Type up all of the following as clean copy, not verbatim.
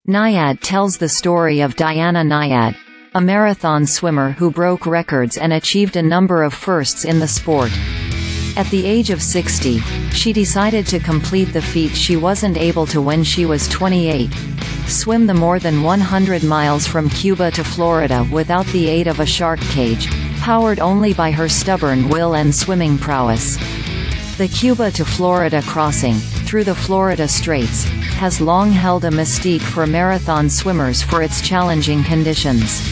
Nyad tells the story of Diana Nyad, a marathon swimmer who broke records and achieved a number of firsts in the sport. At the age of 60, she decided to complete the feat she wasn't able to when she was 28. Swim the more than 100 miles from Cuba to Florida without the aid of a shark cage, powered only by her stubborn will and swimming prowess. The Cuba to Florida crossing, through the Florida Straits, has long held a mystique for marathon swimmers for its challenging conditions.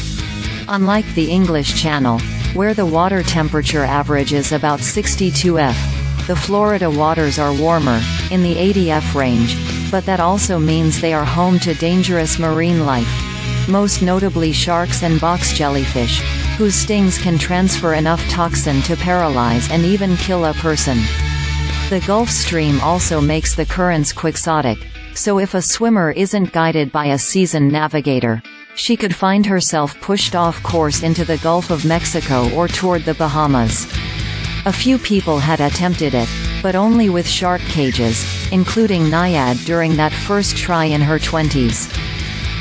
Unlike the English Channel, where the water temperature averages about 62 F, the Florida waters are warmer, in the 80 F range, but that also means they are home to dangerous marine life, most notably sharks and box jellyfish, whose stings can transfer enough toxin to paralyze and even kill a person. The Gulf Stream also makes the currents quixotic, so if a swimmer isn't guided by a seasoned navigator, she could find herself pushed off course into the Gulf of Mexico or toward the Bahamas. A few people had attempted it, but only with shark cages, including Nyad during that first try in her 20s.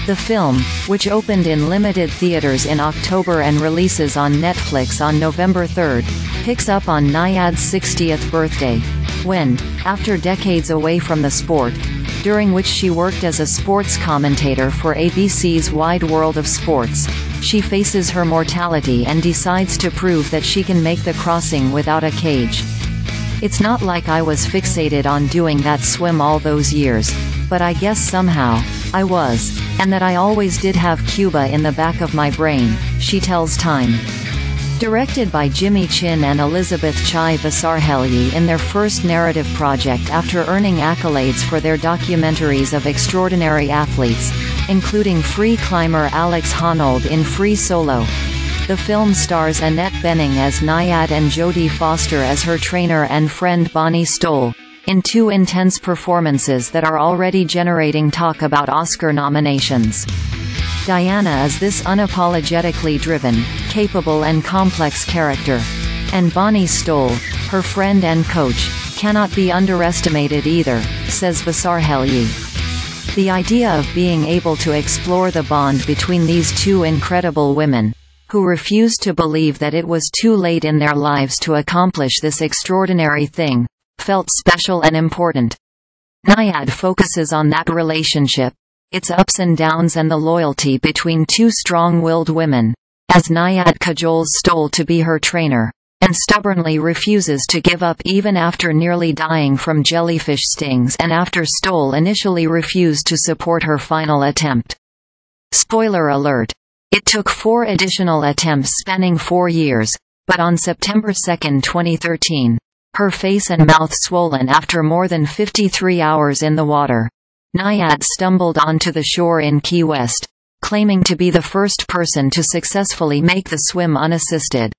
The film, which opened in limited theaters in October and releases on Netflix on November 3, picks up on Nyad's 60th birthday, when, after decades away from the sport, during which she worked as a sports commentator for ABC's Wide World of Sports, she faces her mortality and decides to prove that she can make the crossing without a cage. It's not like I was fixated on doing that swim all those years, but I guess somehow, I was, and that I always did have Cuba in the back of my brain, she tells Time. Directed by Jimmy Chin and Elizabeth Chai Vasarhelyi in their first narrative project after earning accolades for their documentaries of extraordinary athletes, including free climber Alex Honnold in Free Solo. The film stars Annette Bening as Nyad and Jodie Foster as her trainer and friend Bonnie Stoll, in two intense performances that are already generating talk about Oscar nominations. Diana is this unapologetically driven, capable and complex character. And Bonnie Stoll, her friend and coach, cannot be underestimated either, says Vasarhelyi. The idea of being able to explore the bond between these two incredible women, who refused to believe that it was too late in their lives to accomplish this extraordinary thing, felt special and important. Nyad focuses on that relationship, its ups and downs and the loyalty between two strong-willed women, as Nyad cajoles Stoll to be her trainer, and stubbornly refuses to give up even after nearly dying from jellyfish stings and after Stoll initially refused to support her final attempt. Spoiler alert. It took 4 additional attempts spanning 4 years, but on September 2, 2013, her face and mouth swollen after more than 53 hours in the water, Nyad stumbled onto the shore in Key West, claiming to be the first person to successfully make the swim unassisted.